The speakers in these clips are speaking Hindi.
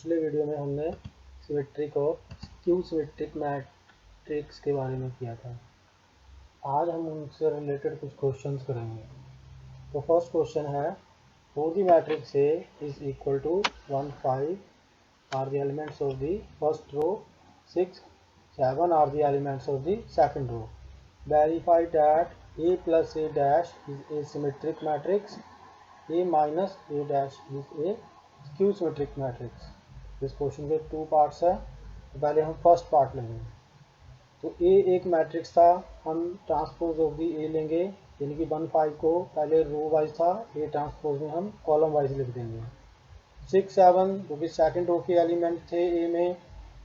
पिछले वीडियो में हमने सिमेट्रिक और स्क्यू सिमेट्रिक मैट्रिक्स के बारे में किया था। आज हम उनसे रिलेटेड कुछ क्वेश्चंस करेंगे। तो फर्स्ट क्वेश्चन है, for the matrix A is equal to 1 5 are the elements of the first row, 6 7 are the elements of the second row. Verify that a plus a dash is a symmetric matrix, a minus a dash is a skew symmetric matrix. इस क्वेश्चन के 2 पार्ट्स है। तो पहले हम फर्स्ट पार्ट लेंगे। तो ए एक मैट्रिक्स था, हम ट्रांसपोज ऑफ दी ए लेंगे, यानी कि 1 5 को पहले रो वाइज था, ए ट्रांसपोज में हम कॉलम वाइज लिख देंगे। 6 7 जो कि सेकंड रो के एलिमेंट थे ए में,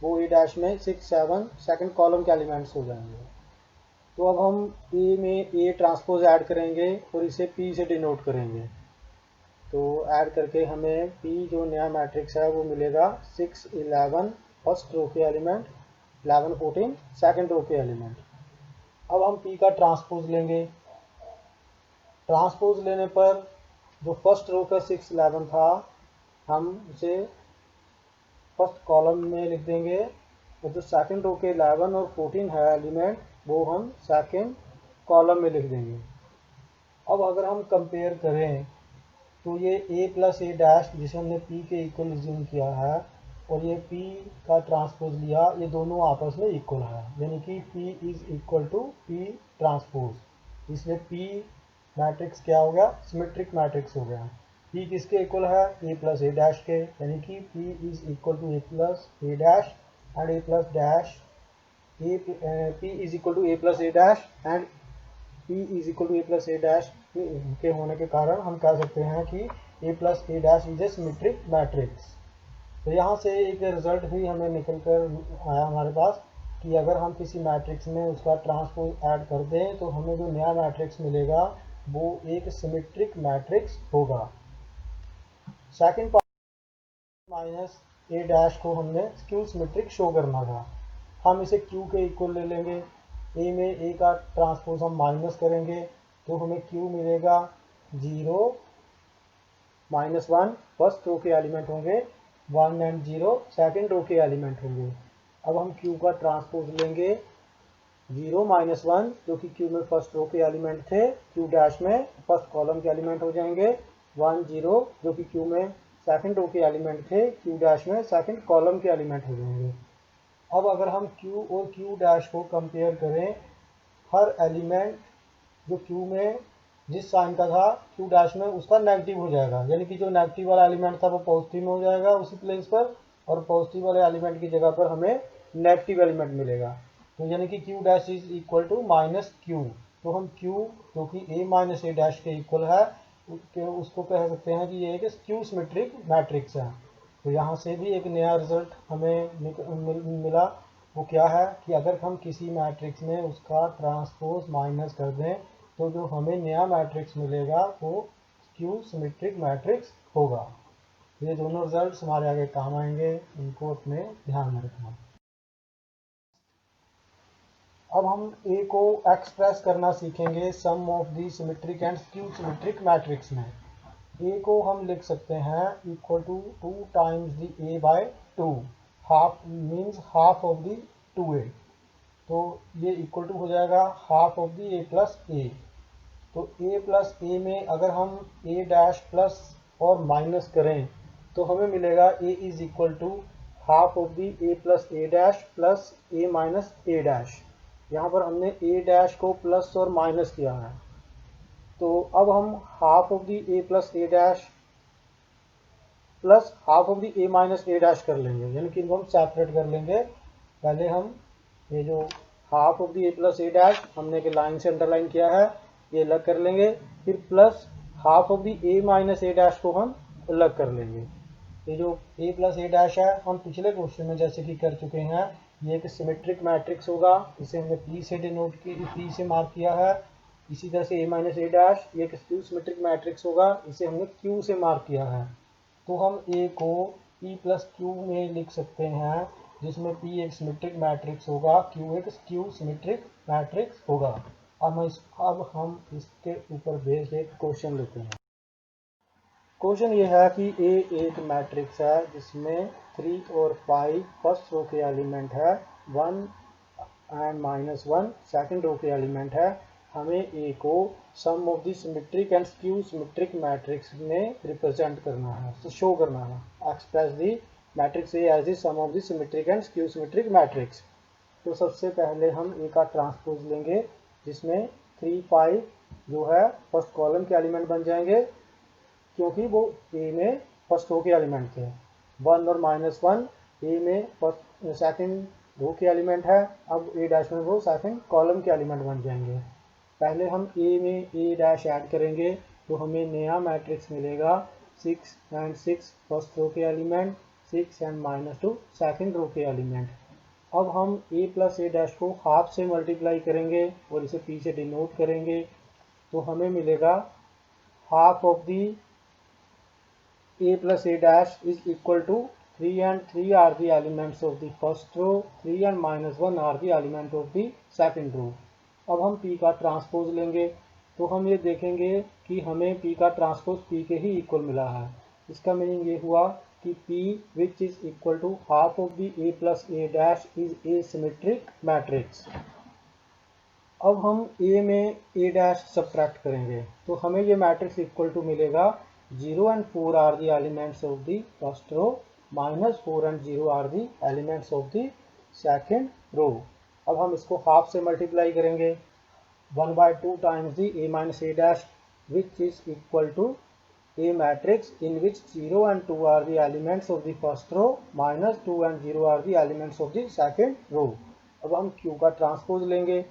वो ए डैश में 6 7 सेकंड कॉलम के एलिमेंट्स हो जाएंगे। तो अब हम ए में ए ट्रांसपोज ऐड करेंगे और इसे पी से डिनोट करेंगे। तो ऐड करके हमें P जो नया मैट्रिक्स है वो मिलेगा 6 11 फर्स्ट रो के एलिमेंट, 11 14 सेकंड रो के एलिमेंट। अब हम P का ट्रांसपोज लेंगे। ट्रांसपोज लेने पर जो फर्स्ट रो का 6 11 था, हम उसे फर्स्ट कॉलम में लिख देंगे, और जो सेकंड रो के 11 और 14 है एलिमेंट, वो हम सेकंड कॉलम में लिख देंगे। अब अगर हम कंपेयर करें तो ये a प्लस ए डैश जिसे हमने p के इक्वल एज्यूम किया है, और ये p का ट्रांसपोज लिया, ये दोनों आपस में इक्वल है, यानी कि p is equal to p transpose. इसलिए p मैट्रिक्स क्या हो गया, सिमेट्रिक मैट्रिक्स हो गया। p किसके इक्वल है, a प्लस ए डैश के, यानी कि p is equal to a plus A dash and a plus dash p is equal to a plus A dash and p is equal to a plus A dash के होने के कारण हम कह सकते हैं कि a plus A dash is a symmetric matrix. तो यहाँ से एक रिजल्ट भी हमें निकल कर आया हमारे पास कि अगर हम किसी मैट्रिक्स में उसका ट्रांसपोज ऐड कर दें तो हमें जो नया मैट्रिक्स मिलेगा वो एक सिमेट्रिक मैट्रिक्स होगा। Second part minus A dash को हमने स्क्यू सिमेट्रिक शो करना था। हम इसे q के इक्वल ले लेंगे। a में a का ट्रांसपोज हम माइनस करेंगे तो हमें q मिलेगा 0 -1 फर्स्ट रो के एलिमेंट होंगे, 1 एंड 0 सेकंड रो के एलिमेंट होंगे। अब हम q का ट्रांसपोज लेंगे, 0 -1 जो कि q में फर्स्ट रो के एलिमेंट थे, q डैश में फर्स्ट कॉलम के एलिमेंट हो जाएंगे, 1 0 जो कि q में सेकंड रो के एलिमेंट थे, q डैश में सेकंड कॉलम के एलिमेंट हो जाएंगे। अब अगर हम q और q डैश को कंपेयर करें, हर एलिमेंट जो q में जिस साइन का था q डैश में उसका नेगेटिव हो जाएगा, यानी कि जो नेगेटिव वाला एलिमेंट था वो पॉजिटिव में हो जाएगा उसी प्लेस पर, और पॉजिटिव वाले एलिमेंट की जगह पर हमें नेगेटिव एलिमेंट मिलेगा। तो यानी कि q dash is equal to minus q। तो हम q जो कि a माइनस ए डैश के इक्वल है, उसको कह सकते हैं कि ये एक स्क्यू सिमेट्रिक मैट्रिक्स है। तो यहाँ से भी एक नया रिजल्ट हमें मिला। वो क्या है कि अगर हम किसी मैट्रिक्स में उसका ट्रांसपोज माइनस कर दें तो जो हमें नया मैट्रिक्स मिलेगा वो स्क्यू सिमेट्रिक मैट्रिक्स होगा। ये दोनों रिजल्ट्स हमारे आगे काम आएंगे, इनको अपने ध्यान में रखना। अब हम a को एक्सप्रेस करना सीखेंगे sum of the symmetric and skew symmetric matrix में। a को हम लिख सकते हैं equal to 2 times the a by 2, half means half of the 2a। तो ये इक्वल टू हो जाएगा half of the a plus A. तो a प्लस ए में अगर हम a डैश प्लस और माइनस करें तो हमें मिलेगा a is equal to half of the a plus A dash plus a minus A dash. यहाँ पर हमने a डैश को प्लस और माइनस किया है, तो अब हम half of the a plus A dash plus half of the a minus A dash कर लेंगे, यानी कि इनको हम सेपरेट कर लेंगे। पहले हम ये जो half of the a plus A dash हमने एक लाइन से अंडरलाइन किया है, ये अलग कर लेंगे, फिर plus half of the a minus A dash को हम अलग कर लेंगे। ये जो a प्लस ए डैश है हम पिछले क्वेश्चन में जैसे कि कर चुके हैं, ये एक सिमेट्रिक मैट्रिक्स होगा, इसे हमने p से डिनोट किया, p से मार्क किया है। इसी तरह से a माइनस ए डैश ये एक स्क्यू सिमेट्रिक मैट्रिक्स होगा, इसे हमने q से मार्क किया है। तो हम a को p प्लस q में लिख सकते हैं, जिसमें p एक सिमेट्रिक मैट्रिक्स होगा, q एक स्क्यू सिमेट्रिक मैट्रिक्स होगा। अब हम इसके ऊपर बेस्ड एक क्वेश्चन लेते हैं। क्वेश्चन ये है कि ए एक मैट्रिक्स है जिसमें 3 और 5 फर्स्ट रो के एलिमेंट है, 1 एंड -1 सेकंड रो के एलिमेंट है। हमें ए को sum of the symmetric and skew symmetric matrix में रिप्रेजेंट करना है, तो शो करना है। Express the matrix A as the sum of the symmetric and skew symmetric matrix. तो सबसे पहले हम ए का ट्रांसपोज लेंगे जिसमें 3, 5 जो है फर्स्ट कॉलम के एलिमेंट बन जाएंगे क्योंकि वो ए में फर्स्ट रो के एलिमेंट थे। 1 और -1 ए में फर्स्ट सेकंड रो के एलिमेंट है, अब ए डैश में वो सेकंड कॉलम के एलिमेंट बन जाएंगे। पहले हम ए में ए डैश ऐड करेंगे तो हमें नया मैट्रिक्स मिलेगा 6 एंड 6 फर्स्ट रो के एलिमेंट, 6 एंड -2 सेकंड रो के एलिमेंट। अब हम ए प्लस ए डैश को हाफ से मल्टीप्लाई करेंगे और इसे पी से डिनोट करेंगे तो हमें मिलेगा half of the a plus a dash is equal to 3 and 3 are the elements of the first row, 3 and -1 are the element of the second row। अब हम p का ट्रांसपोज लेंगे तो हम ये देखेंगे कि हमें p का ट्रांसपोज p के ही इक्वल मिला है। इसका मीनिंग ये हुआ कि p which is equal to half of the a plus a dash is a symmetric matrix। अब हम a में a डैश सब्ट्रैक्ट करेंगे तो हमें ये मैट्रिक्स इक्वल टू मिलेगा 0 and 4 are the elements of the first row, -4 and 0 are the elements of the second row। अब हम इसको हाफ से मल्टीप्लाई करेंगे 1/2 times the a minus a dash which is equal to a matrix in which 0 and 2 are the elements of the first row, -2 and 0 are the elements of the second row। अब हम q का ट्रांसपोज लेंगे।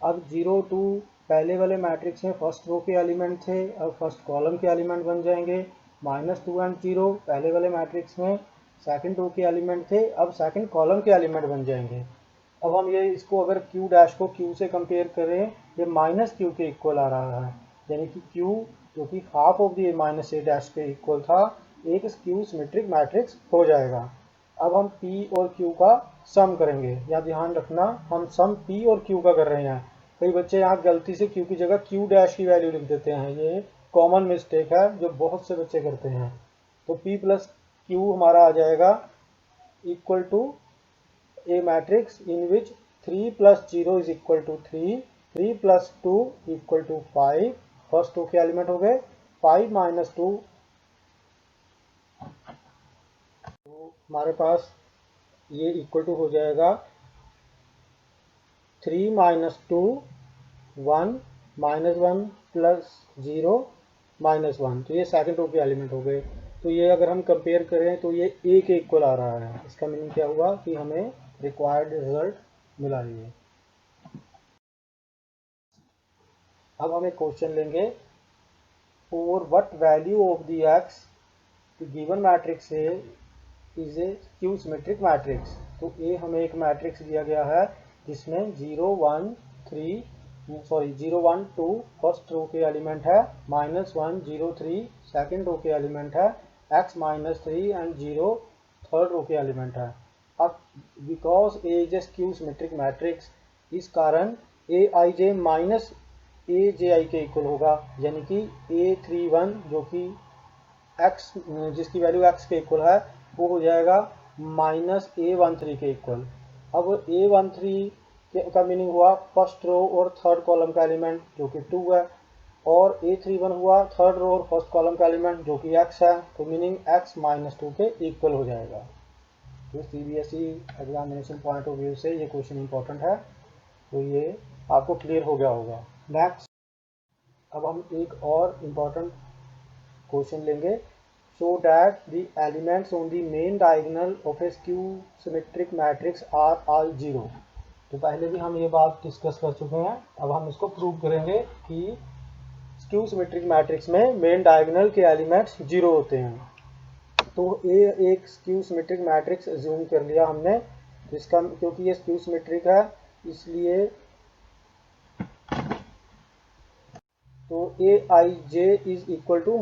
अब 0, 2 पहले वाले मैट्रिक्स में फर्स्ट रो के एलिमेंट थे, अब फर्स्ट कॉलम के एलिमेंट बन जाएंगे। -2 एंड 0 पहले वाले मैट्रिक्स में सेकंड रो के एलिमेंट थे, अब सेकंड कॉलम के एलिमेंट बन जाएंगे। अब हम ये इसको अगर q डैश को q से कंपेयर करें, ये -q के इक्वल आ रहा है, यानी कि q जो कि half of the minus A dash के इक्वल था, एक स्क्यू सिमेट्रिक मैट्रिक्स हो जाएगा। अब हम p और q का सम करेंगे। यहाँ ध्यान रखना, हम सम p और q का कर रहे हैं। कई बच्चे यहाँ गलती से q की जगह q डैश की वैल्यू लिख देते हैं, ये कॉमन मिस्टेक है जो बहुत से बच्चे करते हैं। तो p प्लस q हमारा आ जाएगा equal to A matrix in which 3 + 0 is equal to 3, 3 + 2 equal to 5, first 2 के एलिमेंट हो गए, 5 - 2 तो हमारे पास ये इक्वल टू हो जाएगा 3 - 2 1 -1 + 0 -1, तो ये सेकंड रो के एलिमेंट हो गए। तो ये अगर हम कंपेयर करें तो ये a के इक्वल आ रहा है। इसका मीनिंग क्या हुआ कि हमें रिक्वायर्ड रिजल्ट मिला है। अब हम एक क्वेश्चन लेंगे, for what value of the x the given matrix A is A skew symmetric matrix. तो a हमें एक मैट्रिक्स दिया गया है जिसमें 0 1 2 फर्स्ट रो के एलिमेंट है, -1 0 3 सेकंड रो के एलिमेंट है, x -3 एंड 0 थर्ड रो के एलिमेंट है। अब because a is A skew symmetric matrix, इस कारण aij माइनस aj के इक्वल होगा, यानी कि a31 जो कि x जिसकी वैल्यू x के इक्वल है वो हो जाएगा -a13 के इक्वल। अब a13 का मीनिंग हुआ फर्स्ट रो और थर्ड कॉलम का एलिमेंट जो कि 2 है, और a31 हुआ थर्ड रो और फर्स्ट कॉलम का एलिमेंट जो कि x है, तो मीनिंग x -2 के इक्वल हो जाएगा। तो CBSE examination point of view से ये क्वेश्चन इंपॉर्टेंट है, तो ये आपको क्लियर हो गया होगा। नेक्स्ट अब हम एक और इम्पॉर्टेंट क्वेश्चन लेंगे, show that the elements on the main diagonal of a skew symmetric matrix are all 0। तो पहले भी हम ये बात डिस्कस कर चुके हैं, अब हम इसको प्रूव करेंगे कि स्क्यू सिमेट्रिक मैट्रिक्स में मेन डायगोनल के एलिमेंट्स 0 होते हैं। तो ये एक स्क्यू सिमेट्रिक मैट्रिक्स अज्यूम कर लिया हमने, जिसका क्योंकि ये स्क्यू सिमेट्रिक है इसलिए तो aij is equal to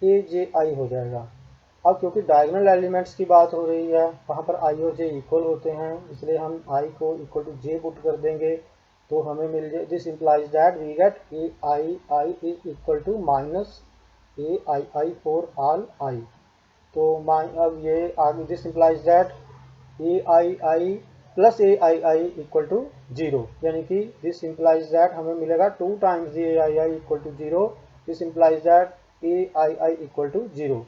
-aji हो जाएगा। अब क्योंकि डायगोनल एलिमेंट्स की बात हो रही है, वहाँ पर i और j इक्वल होते हैं, इसलिए हम i को इक्वल टू j पुट कर देंगे, तो हमें मिल जाए, this implies that we get ai is equal to AI for all I। तो अब ये आगे this implies that AI plus AI equal to zero, यानी कि दिस इम्प्लाइज दैट हमें मिलेगा 2 times AI equal to zero. This implies that AI equal to zero.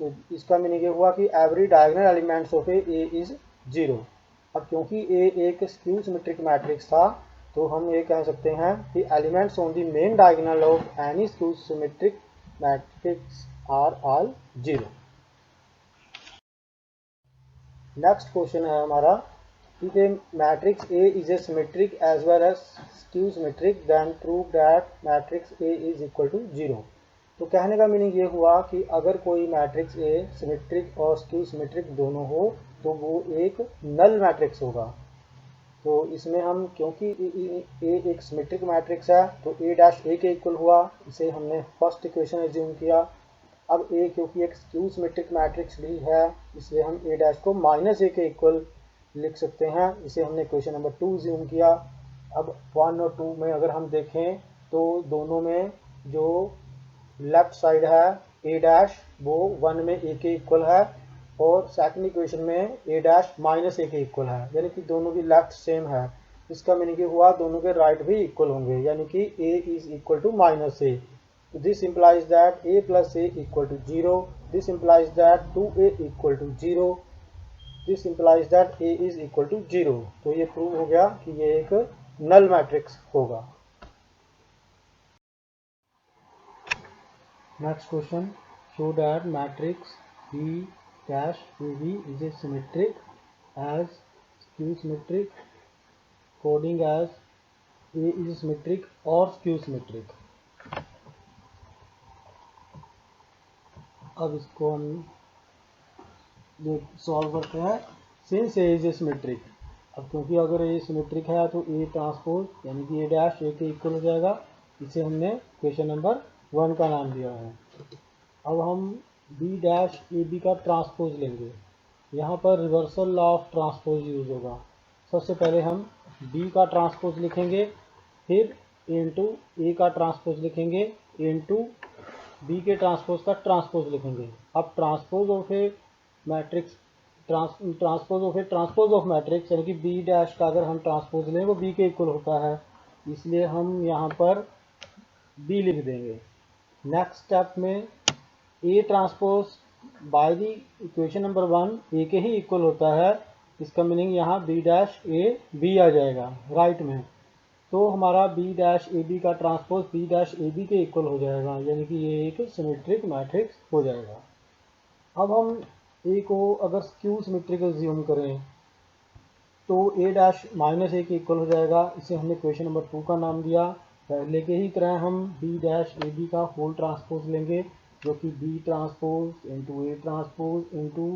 तो इसका मीनिंग ये हुआ कि every diagonal elements of A is zero. अब क्योंकि ए एक स्क्यू सिमेट्रिक मैट्रिक्स था, तो हम ये कह सकते हैं कि elements on the main diagonal of any skew symmetric matrix are all zero. Next question है हमारा, if a matrix A is a symmetric as well as skew symmetric then prove that matrix A is equal to 0। तो कहने का मीनिंग ये हुआ कि अगर कोई मैट्रिक्स A सिमेट्रिक और स्क्यू सिमेट्रिक दोनों हो तो वो एक नल मैट्रिक्स होगा। तो इसमें हम क्योंकि ए एक सिमेट्रिक मैट्रिक्स है तो ए डैश ए के इक्वल हुआ, इसे हमने फर्स्ट इक्वेशन एज्यूम किया। अब ए क्योंकि एक स्क्यू सिमेट्रिक मैट्रिक्स भी है, इसलिए हम ए डैश को माइनस ए के इक्वल लिख सकते हैं, इसे हमने क्वेश्चन नंबर 2 ज्यूम किया। अब 1 और 2 में अगर हम देखें तो दोनों में जो लेफ्ट साइड है ए डैश वो 1 में ए के इक्वल है और सेकंड इक्वेशन में ए डैश माइनस ए के इक्वल है, यानी कि दोनों की लेफ्ट सेम है। इसका मीनिंग ये हुआ दोनों के राइट भी इक्वल होंगे, यानी कि A is equal to minus A. This implies that a plus a equal to 0। This implies that 2a equal to 0। This implies that a is equal to 0। तो ये प्रूव हो गया कि ये एक नल मैट्रिक्स होगा। Next question, show that matrix B dash AB is a symmetric as skew symmetric, coding as A is symmetric और skew symmetric। अब इसको हम सॉल्व करते हैं। Since A is a symmetric, अब क्योंकि अगर ए सिमेट्रिक है तो ए ट्रांसपोज यानी कि ए डैश ए के इक्वल हो जाएगा, इसे हमने क्वेश्चन नंबर 1 का नाम दिया है। अब हम बी डैश ए बी का ट्रांसपोज लेंगे, यहाँ पर reversal law of transpose use होगा। सबसे पहले हम बी का ट्रांसपोज लिखेंगे, फिर ए इंटू ए का ट्रांसपोज लिखेंगे, ए इंटू बी के ट्रांसपोज का ट्रांसपोज लिखेंगे। अब transpose of A matrix transpose of matrix यानी कि बी डैश का अगर हम ट्रांसपोज लें वो बी के इक्वल होता है, इसलिए हम यहाँ पर बी लिख देंगे। नेक्स्ट स्टेप में A transpose by the equation number 1 A के ही इक्वल होता है, इसका मीनिंग यहाँ बी डैश ए बी आ जाएगा राइट में। तो हमारा बी डैश ए बी का transpose B dash A B के इक्वल हो जाएगा, यानी कि ये एक सिमेट्रिक मैट्रिक्स हो जाएगा। अब हम ए को अगर स्क्यू सिमेट्रिक एज्यूम करें तो ए डैश माइनस ए के इक्वल हो जाएगा, इसे हमने क्वेश्चन नंबर 2 का नाम दिया। पहले के ही तरह हम बी डैश ए बी का होल ट्रांसपोज लेंगे, जो कि B transpose into A transpose into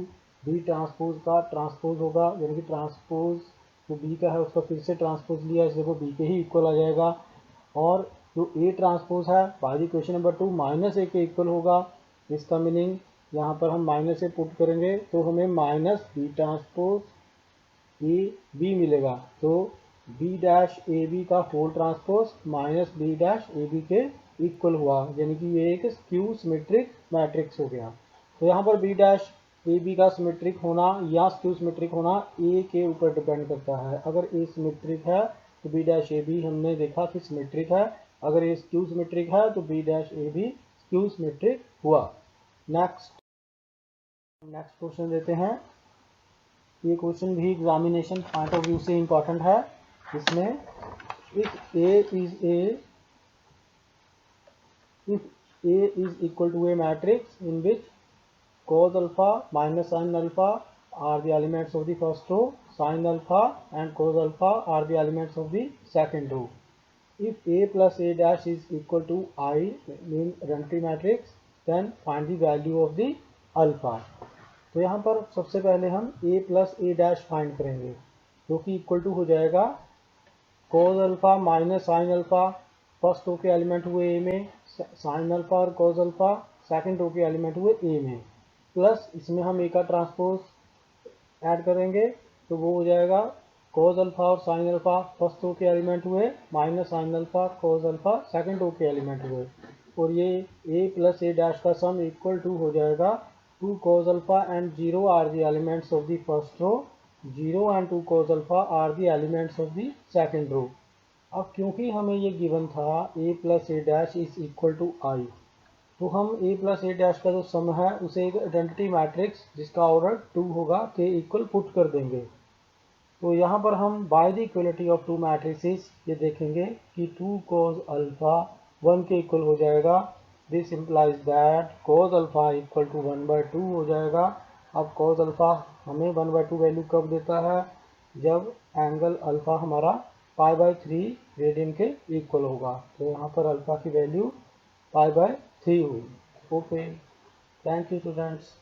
B transpose का ट्रांसपोज होगा, यानी कि ट्रांसपोज जो बी का है उसका फिर से ट्रांसपोज लिया, इसलिए वो बी के ही इक्वल आ जाएगा। और जो ए ट्रांसपोज है बाई क्वेश्चन नंबर 2 माइनस ए के इक्वल होगा, इसका मीनिंग यहाँ पर हम माइनस ए पुट करेंगे तो हमें minus B transpose A B मिलेगा। तो बी डैश ए बी का whole transpose minus B dash A B के इक्वल हुआ, यानी कि ये एक स्क्यू सिमेट्रिक मैट्रिक्स हो गया। तो यहाँ पर बी डैश ए बी का सिमेट्रिक होना या स्क्यू सिमेट्रिक होना ए के ऊपर डिपेंड करता है। अगर ए सिमेट्रिक है तो बी डैश ए बी हमने देखा कि सिमेट्रिक है, अगर ए स्क्यू सिमेट्रिक है तो B dash A B skew symmetric हुआ। नेक्स्ट क्वेश्चन देते हैं। ये क्वेश्चन भी एग्जामिनेशन पॉइंट ऑफ व्यू से इम्पॉर्टेंट है। इसमें if A is equal to A matrix in which cos alpha minus sin alpha are the elements of the first row, sin alpha and cos alpha are the elements of the second row. If A plus A dash is equal to I mean identity matrix, then find the value of the alpha। तो यहाँ पर सबसे पहले हम A plus A dash find करेंगे, जो कि इक्वल टू हो जाएगा cos alpha minus sin alpha, first row के एलिमेंट हुए A में, sin alpha और cos alpha सेकंड रो के एलिमेंट हुए A में, प्लस इसमें हम ए का ट्रांसपोज ऐड करेंगे तो वो हो जाएगा cos अल्फा और sin अल्फा फर्स्ट रो के एलिमेंट हुए, minus sin alpha cos alpha second row के एलिमेंट हुए। और ये a प्लस a डैश का सम इक्वल टू हो जाएगा 2 cos alpha and 0 are the elements of the first row, 0 and 2 cos alpha are the elements of the second row. अब क्योंकि हमें ये गिवन था a plus a dash is equal to i, तो हम a प्लस a डैश का जो सम है उसे एक आइडेंटिटी मैट्रिक्स जिसका ऑर्डर 2 होगा के इक्वल पुट कर देंगे। तो यहाँ पर हम by the equality of to matrices ये देखेंगे कि 2 cos अल्फा 1 के इक्वल हो जाएगा। This implies that cos alpha equal to 1/2 हो जाएगा। अब cos अल्फा हमें 1/2 वैल्यू कब देता है, जब एंगल अल्फा हमारा π/3 रेडियन के इक्वल होगा। तो यहाँ पर अल्फा की वैल्यू π/3 हुई। Okay, thank you students.